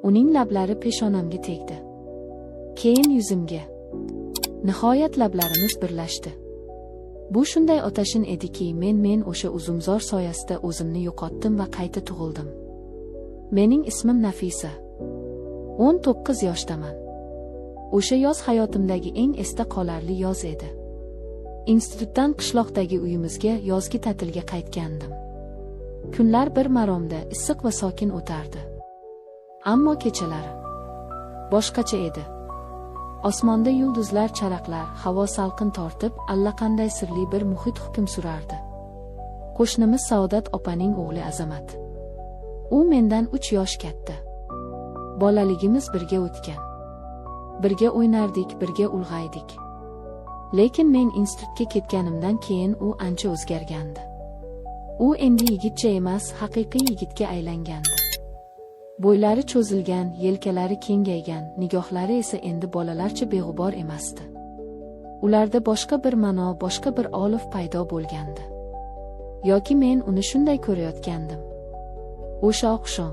Uning lablari peshonamga tegdi. Keyin yuzimga. Nihoyat lablarimiz birlashdi. Bu shunday otashin ediki, men o'sha uzumzor soyasida o'zimni yo'qotdim va qayta tug'ildim. Mening ismim Nafisa. 19 yoshdaman. O'sha yoz hayotimdagi eng esda qolarli yoz edi. Institutdan qishloqdagi uyimizga yozgi ta'tilga qaytgandim. Kunlar bir maromda issiq va sokin o'tardi. Ammo kechalari boshqacha edi. Osmonda yulduzlar charaqlar, havo salqin tortib, allaqanday sirli bir muhit hukm surardi. Qo'shnimiz Saodat opaning o'g'li Azamat. U mendan 3 yosh katta. Bolaligimiz birga o'tgan. Birga o'ynardik, birga ulg'aydik. Lekin men institutga ketganimdan keyin u ancha o'zgargandi. U endi yigitcha emas, haqiqiy yigitga aylangandi. Bo'ylari cho'zilgan, yelkalari kengaygan, nigohlari esa endi bolalarcha beg'ubor emasdi. Ularda boshqa bir ma'no, boshqa bir olif paydo bo'lgandi. Yoki men uni shunday ko'rayotgandim. O'sha oqshom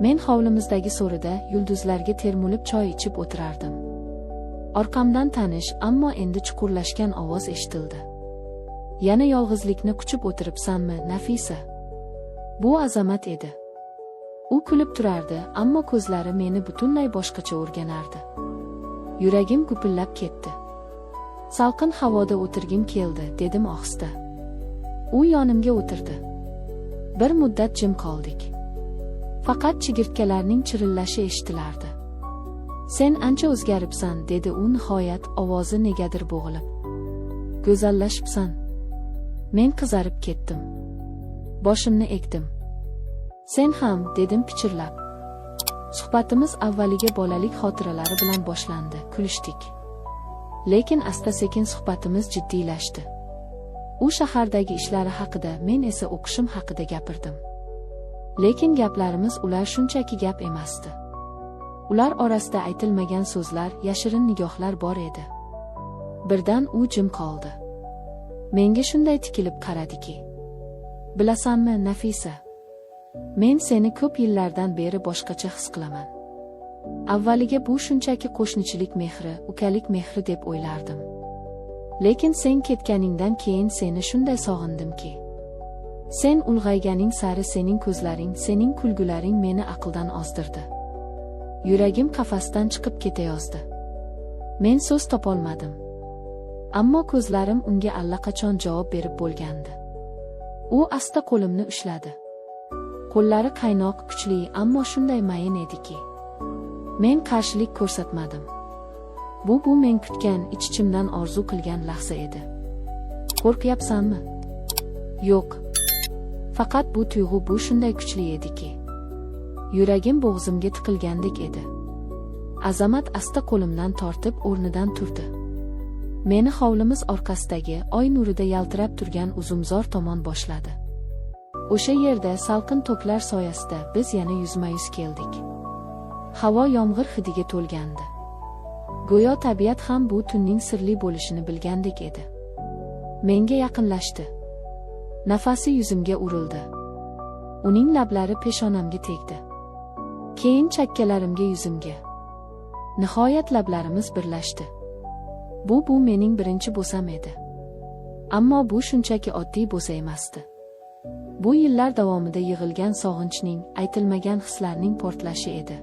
men hovlimizdagi so'rida yulduzlarga termulib choy ichib o'tirardim. Orqamdan tanish, ammo endi chuqurlashgan ovoz eshitildi. Yana yolg'izlikni quchib o'tiribsanmi, Nafisa? Bu Azamat edi. U kulib turardi, ammo ko'zlari meni butunlay boshqacha o'rganardi. Yuragim gupillab ketdi. Salqin havoda o'tirgim keldi, dedim ohista. U yonimga o'tirdi. Bir muddat jim qoldik. Faqat chigirtkalarning chirillashi eshitilardi. Sen ancha o'zgaribsan, dedi u nihoyat, ovozi negadir bo'g'ilib. Go'zallashibsan. Men qizarib ketdim. Boshimni egdim. Sen ham, dedim pichirlab. Suhbatimiz avvaliga bolalik xotiralari bilan boshlandi, kulishdik. Lekin asta-sekin suhbatimiz jiddiylashdi. U shahardagi ishlari haqida, men esa o'qishim haqida gapirdim. Lekin gaplarimiz ular shunchaki gap emasdi. Ular orasida aytilmagan so'zlar, yashirin nigohlar bor edi. Birdan u jim qoldi. Menga shunday tikilib qaradiki. Bilasanmi, Nafisa? Men seni ko'p yillardan beri boshqacha his qilaman. Avvaliga bu shunchaki qo'shnichilik mehri, ukalik mehri deb o'ylardim. Lekin sen ketganingdan keyin seni shunday sog'indimki. Sen ulg'ayganing sari sening ko'zlaring, sening kulgularing meni aqldan ozdirdi. Yuragim qafasdan chiqib ketayozdi. Men so'z topolmadim. Ammo ko'zlarim unga allaqachon javob berib bo'lgandi. U asta qo'limni ushladi. Qo'llari qaynoq, kuchli, ammo shunday mayin ediki. Men qarshilik ko'rsatmadim. Bu men kutgan, ich-ichimdan orzu qilgan lahza edi. Qo'rqyapsanmi? Yo'q. Faqat bu tuyg'u bu shunday kuchli ediki. Yuragim bo'g'zimga tiqilgandek edi. Azamat asta qo'limdan tortib o'rnidan turdi. Meni hovlimiz orqasidagi oy nurida yaltirab turgan uzumzor tomon boshladi. O'sha yerda salqin toklar soyasida biz yana yuzma-yuz keldik. Havo yomg'ir hidiga to'lgandi. Go'yo tabiat ham bu tunning sirli bo'lishini bilgandek edi. Menga yaqinlashdi. Nafasi yuzimga urildi. Uning lablari peshonamga tegdi. Keyin chakkalarimga, yuzimga. Nihoyat lablarimiz birlashdi. Bu mening birinchi bo'sam edi. Ammo bu shunchaki oddiy bo'sa emasdi. Bu yillar davomida yig'ilgan sog'inchning, aytilmagan hislarning portlashi edi.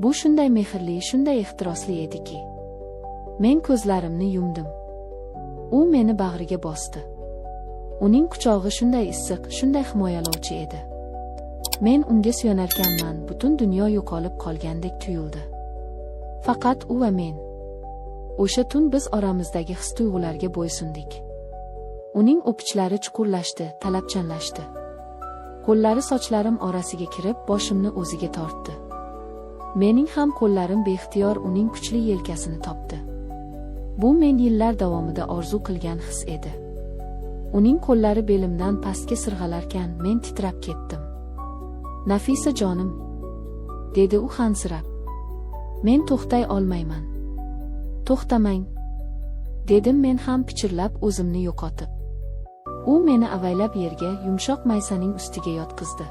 Bu shunday mehrli, shunday ehtirosli ediki. Men ko'zlarimni yumdim. U meni bag'riga bosdi. Uning quchog'i shunday issiq, shunday himoyalovchi edi. Men unga suyanarkanman, butun dunyo yo'qolib qolgandek tuyuldi. Faqat u va men. O'sha tun biz oramizdagi his-tuyg'ularga bo'ysundik. Uning o'pichlari chuqurlashdi, talabchanlashdi. Qo'llari sochlarim orasiga kirib, boshimni o'ziga tortdi. Mening ham qo'llarim beixtiyor uning kuchli yelkasini topdi. Bu men yillar davomida orzu qilgan his edi. Uning qo'llari belimdan pastga sirg'alarkan, men titrab ketdim. Nafisa jonim, dedi u hansirab. Men to'xtay olmayman. To'xtamang, dedim men ham pichirlab o'zimni yo'qotib. U meni avaylab yerga, yumshoq maysaning ustiga yotqizdi.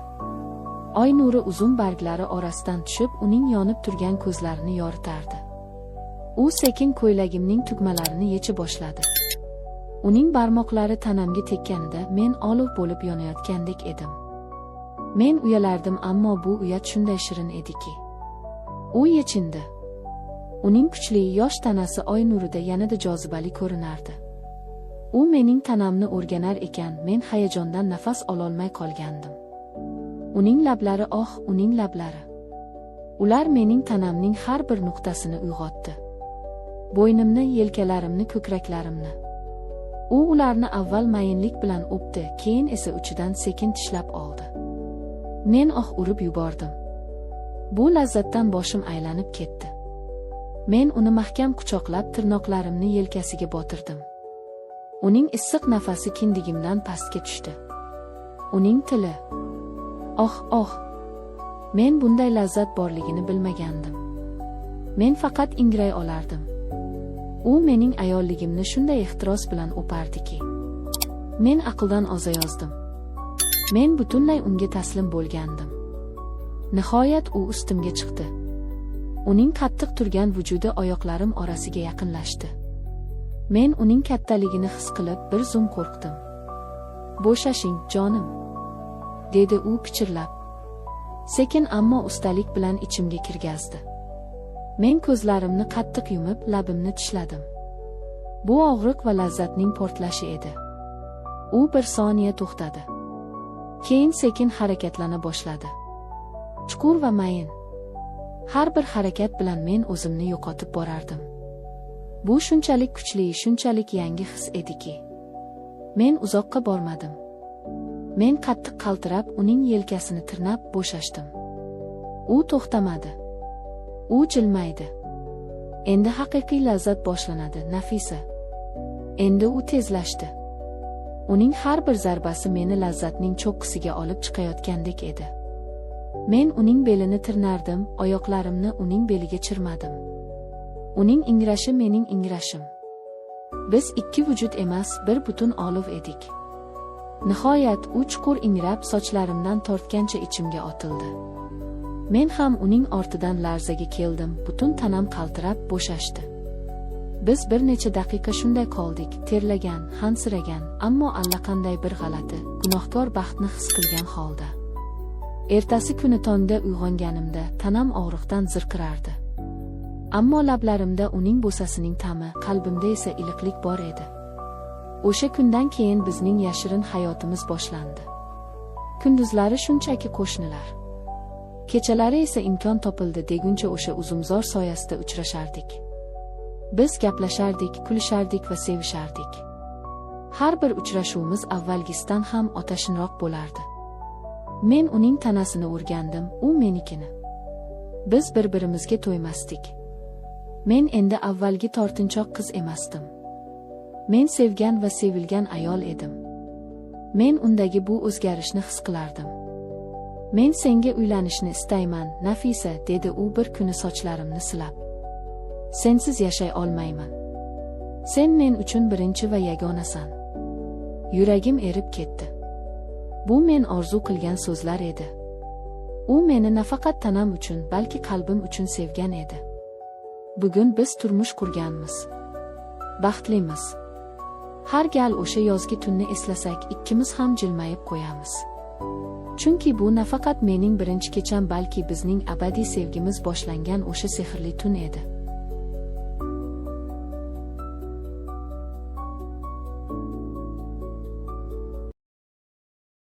Oy nuri uzun barglari orasidan tushib, uning yonib turgan ko'zlarini yoritardi. U sekin ko'ylagimning tugmalarini yecha boshladi. Uning barmoqlari tanamga tekkanida men olov bo'lib yonayotgandek edim. Men uyalardim, ammo bu uyat shunday shirin ediki. U yechindi. Uning kuchli, yosh tanasi oy nurida yanada jozibali ko'rinardi. U mening tanamni o'rganar ekan, men hayajondan nafas ololmay qolgandim. Uning lablari, uning lablari. Ular mening tanamning har bir nuqtasini uyg'otdi. Bo'ynimni, yelkalarimni, ko'kraklarimni. U ularni avval mayinlik bilan o'pdi, keyin esa uchidan sekin tishlab oldi. Men urib yubordim. Bu lazzatdan boshim aylanib ketdi. Men uni mahkam quchoqlab, tirnoqlarimni yelkasiga botirdim. Uning issiq nafasi kindigimdan pastga tushdi. Uning tili. Men bunday lazzat borligini bilmagandim. Men faqat ingray olardim. U mening ayolligimni shunday ehtiros bilan o'pardiki. Men aqldan ozayozdim. Men butunlay unga taslim bo'lgandim. Nihoyat u ustimga chiqdi. Uning qattiq turgan vujudi oyoqlarim orasiga yaqinlashdi. Men uning kattaligini his qilib bir zum qo'rqdim. "Bo'shashing, jonim", dedi u pichirlab. Sekin ammo ustalik bilan ichimga kirgazdi. Men ko'zlarimni qattiq yumib, labimni tishladim. Bu og'riq va lazzatning portlashi edi. U bir soniya to'xtadi. Keyin sekin harakatlana boshladi. Chuqur va mayin. Har bir harakat bilan men o'zimni yo'qotib borardim. Bu shunchalik kuchli, shunchalik yangi his ediki. Men uzoqqa bormadim. Men qattiq qaltirab, uning yelkasini tirnab bo'shashdim. U to'xtamadi. U jilmaydi. Endi haqiqiy lazzat boshlanadi, Nafisa. Endi u tezlashdi. Uning har bir zarbasi meni lazzatning cho'qqisiga olib chiqayotgandek edi. Men uning belini tirnardim, oyoqlarimni uning beliga chirmadim. Uning ingrashi mening ingrashim. Biz ikki vujud emas, bir butun olov edik. Nihoyat u chuqur ingrab, sochlarimdan tortgancha ichimga otildi. Men ham uning ortidan larzaga keldim, butun tanam qaltirab bo'shashdi. Biz bir necha daqiqa shunday qoldik, terlagan, hansiragan, ammo allaqanday bir g'alati, gunohkor baxtni his qilgan holda. Ertasi kuni tongda uyg'onganimda tanam og'riqdan zirqirardi. Ammo lablarimda uning bo'sasining ta'mi, qalbimda esa iliqlik bor edi. O'sha kundan keyin bizning yashirin hayotimiz boshlandi. Kunduzlari shunchaki qo'shnilar. Kechalari esa imkon topildi deguncha o'sha uzumzor soyasida uchrashardik. Biz gaplashardik, kulishardik va sevishardik. Har bir uchrashuvimiz avvalgisidan ham otashinroq bo'lardi. Men uning tanasini o'rgandim, u menikini. Biz bir-birimizga to'ymasdik. Men endi avvalgi tortinchoq qiz emasdim. Men sevgan va sevilgan ayol edim. Men undagi bu o'zgarishni his qilardim. Men senga uylanishni istayman, Nafisa, dedi u bir kuni sochlarimni silab. Sensiz yashay olmayman. Sen men uchun birinchi va yagonasan. Yuragim erib ketdi. Bu men orzu qilgan so'zlar edi. U meni nafaqat tanam uchun, balki qalbim uchun sevgan edi. Bugun biz turmush qurganmiz. Baxtlimiz. Har gal o'sha yozgi tunni eslasak, ikkimiz ham jilmayib qo'yamiz. Chunki bu nafaqat mening birinchi kecham, balki bizning abadiy sevgimiz boshlangan o'sha sehrli tun edi.